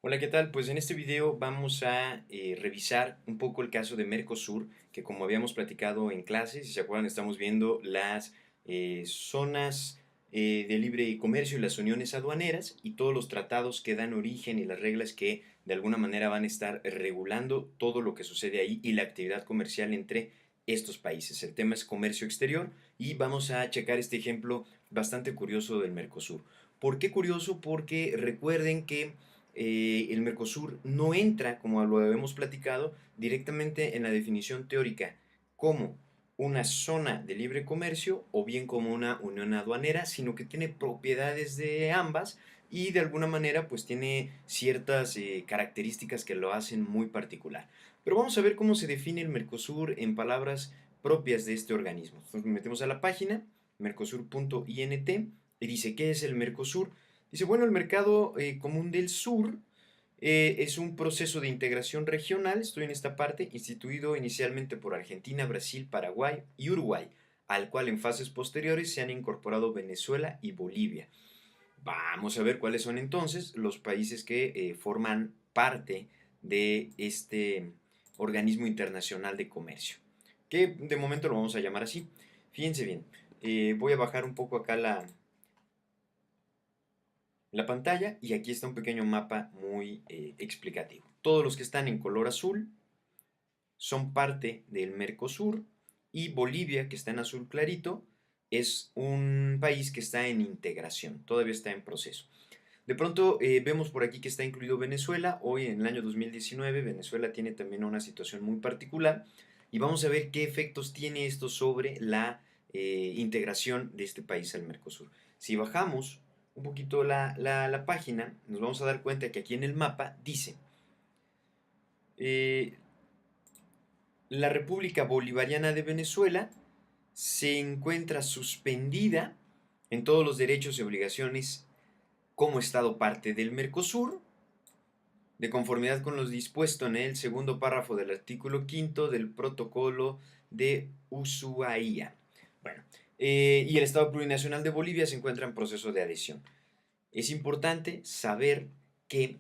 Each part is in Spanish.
Hola, ¿qué tal? Pues en este video vamos a revisar un poco el caso de Mercosur, que como habíamos platicado en clase, si se acuerdan, estamos viendo las zonas de libre comercio y las uniones aduaneras y todos los tratados que dan origen y las reglas que de alguna manera van a estar regulando todo lo que sucede ahí y la actividad comercial entre estos países. El tema es comercio exterior y vamos a checar este ejemplo bastante curioso del Mercosur. ¿Por qué curioso? Porque recuerden que el Mercosur no entra, como lo habíamos platicado, directamente en la definición teórica como una zona de libre comercio o bien como una unión aduanera, sino que tiene propiedades de ambas y de alguna manera pues tiene ciertas características que lo hacen muy particular. Pero vamos a ver cómo se define el Mercosur en palabras propias de este organismo. Entonces nos metemos a la página mercosur.int y dice, ¿qué es el Mercosur? Dice, bueno, el mercado común del sur es un proceso de integración regional, estoy en esta parte, instituido inicialmente por Argentina, Brasil, Paraguay y Uruguay, al cual en fases posteriores se han incorporado Venezuela y Bolivia. Vamos a ver cuáles son entonces los países que forman parte de este organismo internacional de comercio, que de momento lo vamos a llamar así. Fíjense bien, voy a bajar un poco acá la pantalla y aquí está un pequeño mapa muy explicativo. Todos los que están en color azul son parte del Mercosur y Bolivia, que está en azul clarito, es un país que está en integración, todavía está en proceso. De pronto vemos por aquí que está incluido Venezuela. Hoy en el año 2019 Venezuela tiene también una situación muy particular y vamos a ver qué efectos tiene esto sobre la integración de este país al Mercosur. Si bajamos un poquito la página, nos vamos a dar cuenta que aquí en el mapa dice eh, la República Bolivariana de Venezuela se encuentra suspendida en todos los derechos y obligaciones como Estado parte del Mercosur, de conformidad con lo dispuesto en el segundo párrafo del artículo quinto del protocolo de Ushuaia. Bueno, y el Estado Plurinacional de Bolivia se encuentra en proceso de adhesión. Es importante saber que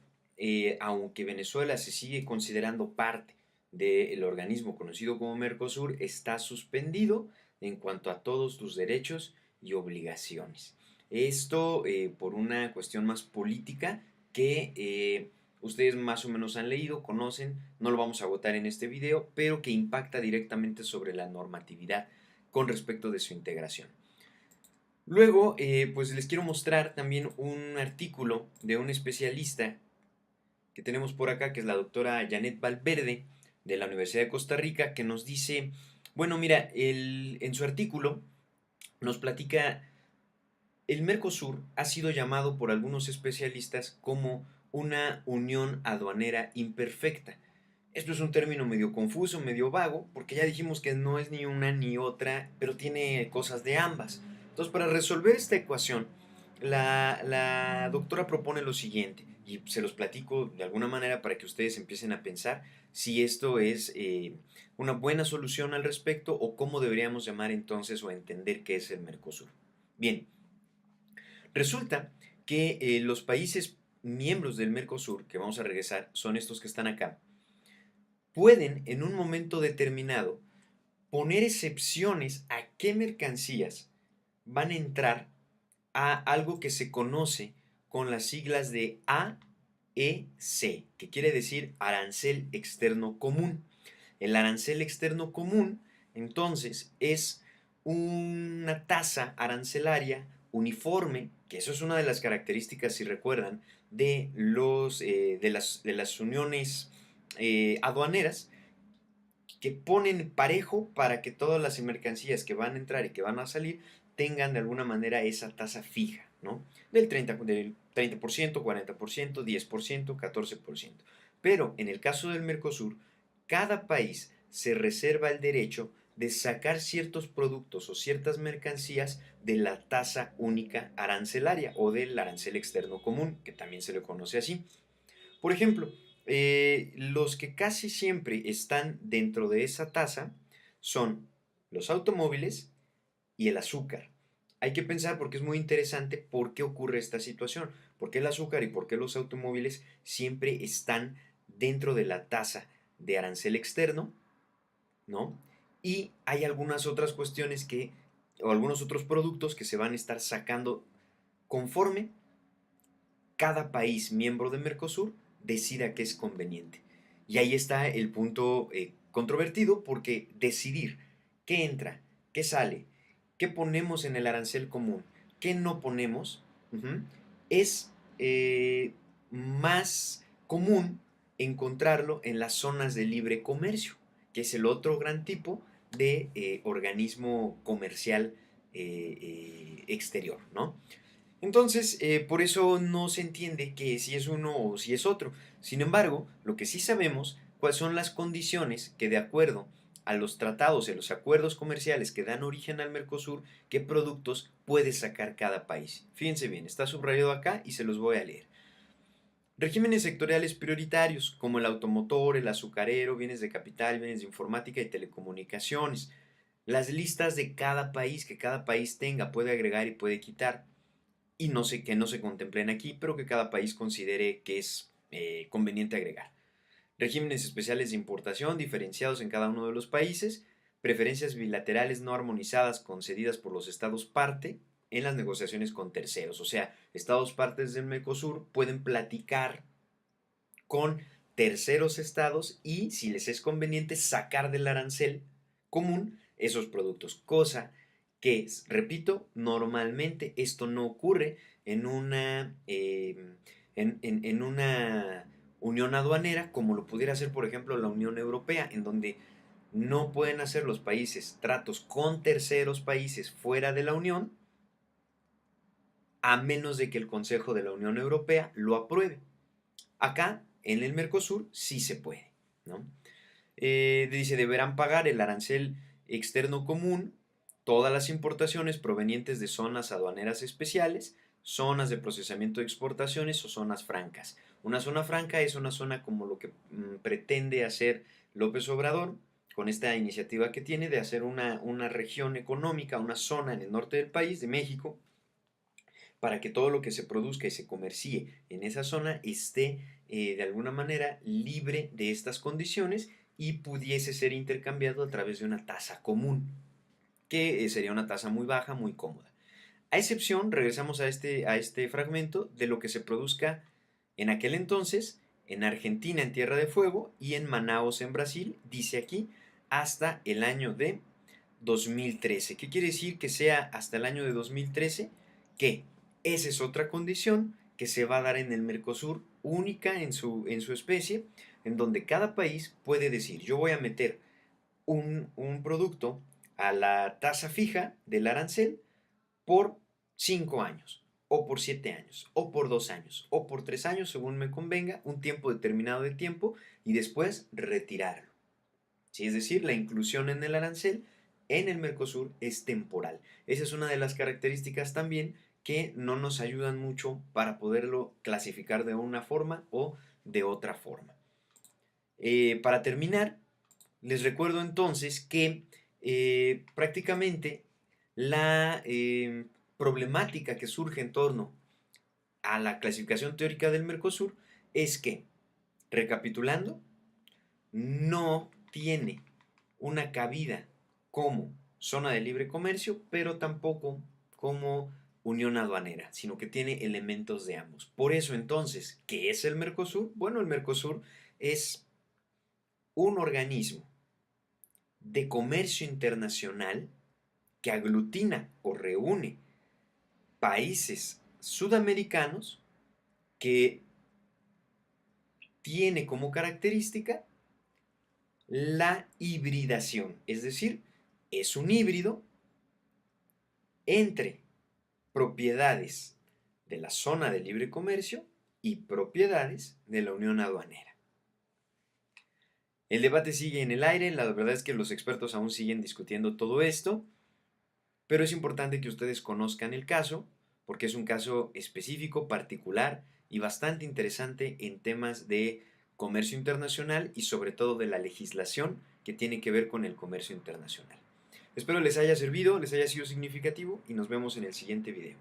aunque Venezuela se sigue considerando parte del organismo conocido como Mercosur, está suspendido en cuanto a todos tus derechos y obligaciones. Esto por una cuestión más política que ustedes más o menos han leído, conocen, no lo vamos a agotar en este video, pero que impacta directamente sobre la normatividad con respecto de su integración. Luego, pues les quiero mostrar también un artículo de un especialista que tenemos por acá, que es la doctora Janet Valverde, de la Universidad de Costa Rica, que nos dice, bueno, mira, en su artículo nos platica, el Mercosur ha sido llamado por algunos especialistas como una unión aduanera imperfecta. Esto es un término medio confuso, medio vago, porque ya dijimos que no es ni una ni otra, pero tiene cosas de ambas. Entonces, para resolver esta ecuación, la doctora propone lo siguiente, y se los platico de alguna manera para que ustedes empiecen a pensar si esto es una buena solución al respecto o cómo deberíamos llamar entonces o entender qué es el Mercosur. Bien, resulta que los países miembros del Mercosur, que vamos a regresar, son estos que están acá, pueden en un momento determinado poner excepciones a qué mercancías van a entrar a algo que se conoce con las siglas de AEC, que quiere decir arancel externo común. El arancel externo común, entonces, es una tasa arancelaria uniforme, que eso es una de las características, si recuerdan, de las uniones aduaneras, que ponen parejo para que todas las mercancías que van a entrar y que van a salir tengan de alguna manera esa tasa fija, ¿no? Del 30%, 40%, 10%, 14%. Pero en el caso del Mercosur, cada país se reserva el derecho de sacar ciertos productos o ciertas mercancías de la tasa única arancelaria o del arancel externo común, que también se le conoce así. Por ejemplo, los que casi siempre están dentro de esa tasa son los automóviles y el azúcar. hay que pensar, porque es muy interesante, por qué ocurre esta situación, por qué el azúcar y por qué los automóviles siempre están dentro de la tasa de arancel externo, ¿no? Y hay algunas otras cuestiones o algunos otros productos que se van a estar sacando conforme cada país miembro de Mercosur decida que es conveniente. Y ahí está el punto controvertido, porque decidir qué entra, qué sale, qué ponemos en el arancel común, qué no ponemos, es más común encontrarlo en las zonas de libre comercio, que es el otro gran tipo de organismo comercial exterior, ¿no? Entonces, por eso no se entiende que si es uno o si es otro. Sin embargo, lo que sí sabemos, cuáles son las condiciones que, de acuerdo a los tratados y a los acuerdos comerciales que dan origen al Mercosur, qué productos puede sacar cada país. Fíjense bien, está subrayado acá y se los voy a leer. Regímenes sectoriales prioritarios, como el automotor, el azucarero, bienes de capital, bienes de informática y telecomunicaciones. Las listas de cada país, que cada país tenga, puede agregar y puede quitar, y no sé que no se contemplen aquí, pero que cada país considere que es conveniente agregar. Regímenes especiales de importación diferenciados en cada uno de los países, preferencias bilaterales no armonizadas concedidas por los estados parte en las negociaciones con terceros. O sea, estados partes del Mercosur pueden platicar con terceros estados y, si les es conveniente, sacar del arancel común esos productos, cosa que, repito, normalmente esto no ocurre en en una unión aduanera, como lo pudiera hacer, por ejemplo, la Unión Europea, en donde no pueden hacer los países tratos con terceros países fuera de la Unión, a menos de que el Consejo de la Unión Europea lo apruebe. Acá, en el Mercosur, sí se puede, ¿no? Dice, deberán pagar el arancel externo común todas las importaciones provenientes de zonas aduaneras especiales, zonas de procesamiento de exportaciones o zonas francas. Una zona franca es una zona como lo que pretende hacer López Obrador con esta iniciativa que tiene de hacer una región económica, una zona en el norte del país, de México, para que todo lo que se produzca y se comercie en esa zona esté de alguna manera libre de estas condiciones y pudiese ser intercambiado a través de una tasa común, que sería una tasa muy baja, muy cómoda. A excepción, regresamos a este fragmento, de lo que se produzca en aquel entonces, en Argentina en Tierra de Fuego y en Manaos en Brasil, dice aquí, hasta el año de 2013. ¿Qué quiere decir que sea hasta el año de 2013? Que esa es otra condición que se va a dar en el Mercosur, única en su especie, en donde cada país puede decir, yo voy a meter un producto a la tasa fija del arancel por 5 años, o por 7 años, o por 2 años, o por 3 años, según me convenga, un tiempo determinado de tiempo, y después retirarlo. ¿Sí? Es decir, la inclusión en el arancel en el Mercosur es temporal. Esa es una de las características también que no nos ayudan mucho para poderlo clasificar de una forma o de otra forma. Para terminar, les recuerdo entonces que prácticamente la problemática que surge en torno a la clasificación teórica del Mercosur es que, recapitulando, no tiene una cabida como zona de libre comercio, pero tampoco como unión aduanera, sino que tiene elementos de ambos. Por eso entonces, ¿qué es el Mercosur? Bueno, el Mercosur es un organismo de comercio internacional que aglutina o reúne países sudamericanos, que tiene como característica la hibridación, es decir, es un híbrido entre propiedades de la zona de libre comercio y propiedades de la unión aduanera. El debate sigue en el aire, la verdad es que los expertos aún siguen discutiendo todo esto, pero es importante que ustedes conozcan el caso, porque es un caso específico, particular y bastante interesante en temas de comercio internacional y sobre todo de la legislación que tiene que ver con el comercio internacional. Espero les haya servido, les haya sido significativo y nos vemos en el siguiente video.